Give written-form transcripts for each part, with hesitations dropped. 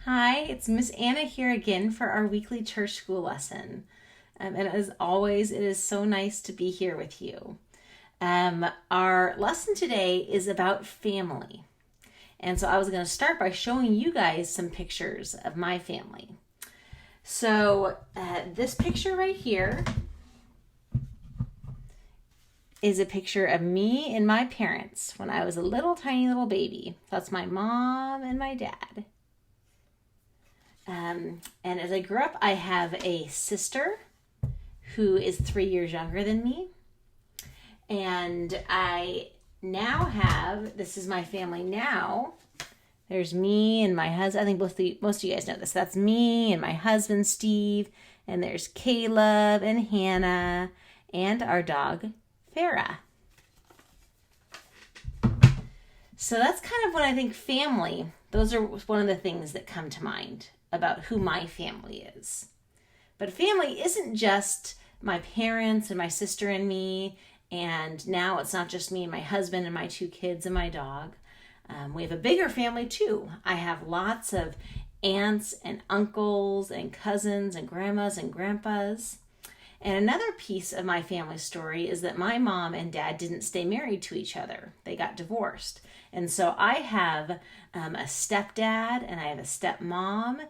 Hi, it's Miss Anna here again for our weekly church school lesson. And as always, it is so nice to be here with you. Our lesson today is about family. And so I was going to start by showing you guys some pictures of my family. So this picture right here is a picture of me and my parents when I was a tiny little baby. That's my mom and my dad. And as I grew up, I have a sister who is 3 years younger than me. And I now have, this is my family now. There's me and my husband. I think most of you guys know this. That's me and my husband, Steve. And there's Caleb and Hannah and our dog, Farah. So that's kind of when I think family, those are one of the things that come to mind about who my family is. But family isn't just my parents and my sister and me, and now it's not just me and my husband and my 2 kids and my dog. We have a bigger family too. I have lots of aunts and uncles and cousins and grandmas and grandpas. And another piece of my family story is that my mom and dad didn't stay married to each other. They got divorced. And so I have a stepdad and I have a stepmom.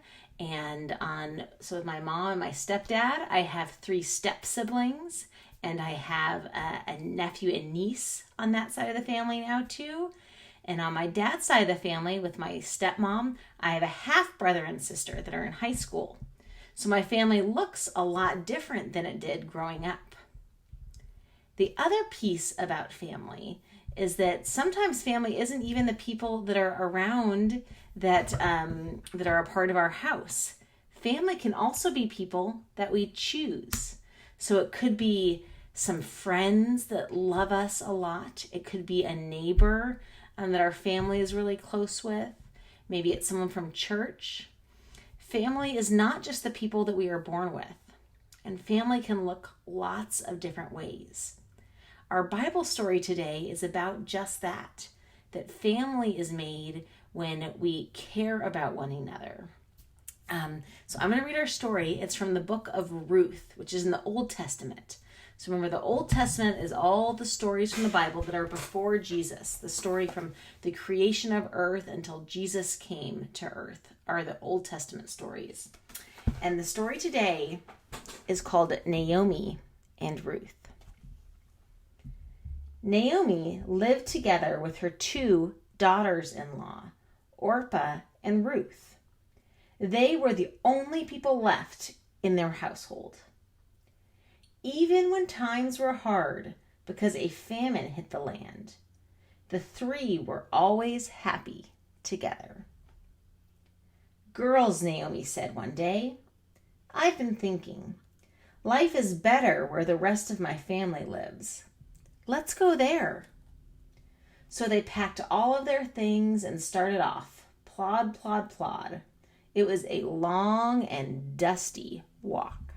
So with my mom and my stepdad, I have 3 step siblings. And I have a nephew and niece on that side of the family now too. And on my dad's side of the family with my stepmom, I have a half brother and sister that are in high school. So my family looks a lot different than it did growing up. The other piece about family is that sometimes family isn't even the people that are around that are a part of our house. Family can also be people that we choose. So it could be some friends that love us a lot. It could be a neighbor that our family is really close with. Maybe it's someone from church. Family is not just the people that we are born with, and family can look lots of different ways. Our Bible story today is about just that family is made when we care about one another. So I'm going to read our story. It's from the book of Ruth, which is in the Old Testament. So remember, the Old Testament is all the stories from the Bible that are before Jesus. The story from the creation of earth until Jesus came to earth are the Old Testament stories. And the story today is called Naomi and Ruth. Naomi lived together with her 2 daughters-in-law, Orpah and Ruth. They were the only people left in their household. Even when times were hard because a famine hit the land, the 3 were always happy together. "Girls," Naomi said one day, "I've been thinking. Life is better where the rest of my family lives. Let's go there." So they packed all of their things and started off. Plod, plod, plod. It was a long and dusty walk.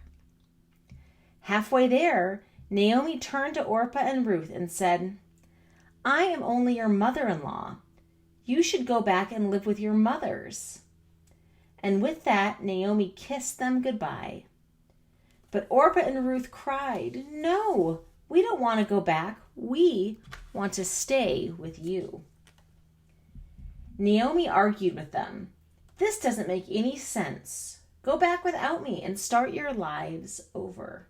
Halfway there, Naomi turned to Orpah and Ruth and said, "I am only your mother-in-law. You should go back and live with your mothers." And with that, Naomi kissed them goodbye. But Orpah and Ruth cried, "No, we don't want to go back. We want to stay with you." Naomi argued with them. "This doesn't make any sense. Go back without me and start your lives over."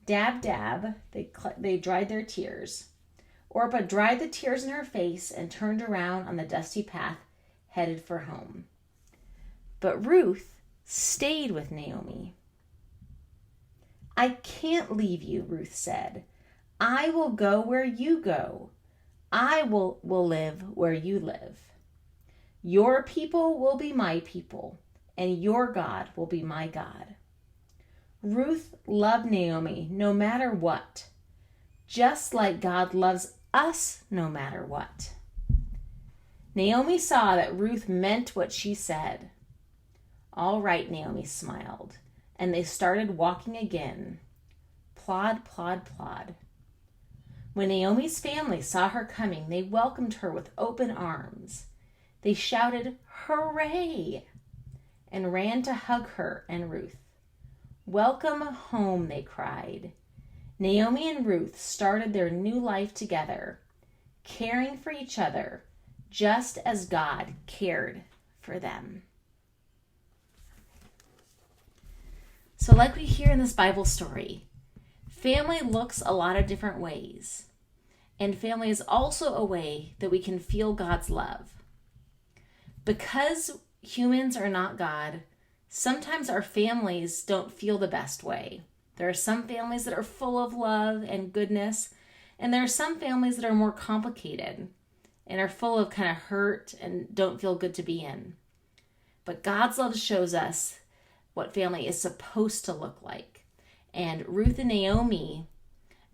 Dab, dab, they dried their tears. Orpah dried the tears in her face and turned around on the dusty path headed for home. But Ruth stayed with Naomi. "I can't leave you," Ruth said. "I will go where you go. I will live where you live. Your people will be my people, and your God will be my God." Ruth loved Naomi no matter what, just like God loves us no matter what. Naomi saw that Ruth meant what she said. "All right," Naomi smiled, and they started walking again. Plod, plod, plod. When Naomi's family saw her coming, they welcomed her with open arms. They shouted, "Hooray!" and ran to hug her and Ruth. "Welcome home," they cried. Naomi and Ruth started their new life together, caring for each other just as God cared for them. So like we hear in this Bible story, family looks a lot of different ways. And family is also a way that we can feel God's love. Because humans are not God, sometimes our families don't feel the best way. There are some families that are full of love and goodness, and there are some families that are more complicated and are full of kind of hurt and don't feel good to be in. But God's love shows us what family is supposed to look like. And Ruth and Naomi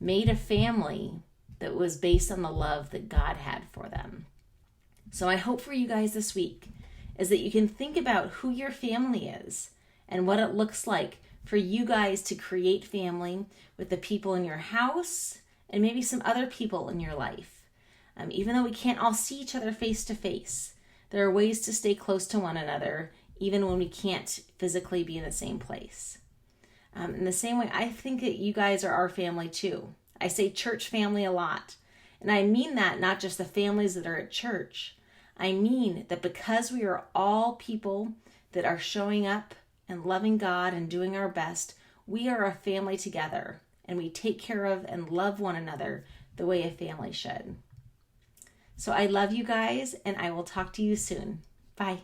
made a family that was based on the love that God had for them. So I hope for you guys this week is that you can think about who your family is and what it looks like for you guys to create family with the people in your house and maybe some other people in your life. Even though we can't all see each other face to face, there are ways to stay close to one another even when we can't physically be in the same place. In the same way, I think that you guys are our family too. I say church family a lot, and I mean that not just the families that are at church. I mean that because we are all people that are showing up and loving God and doing our best, we are a family together, and we take care of and love one another the way a family should. So I love you guys, and I will talk to you soon. Bye.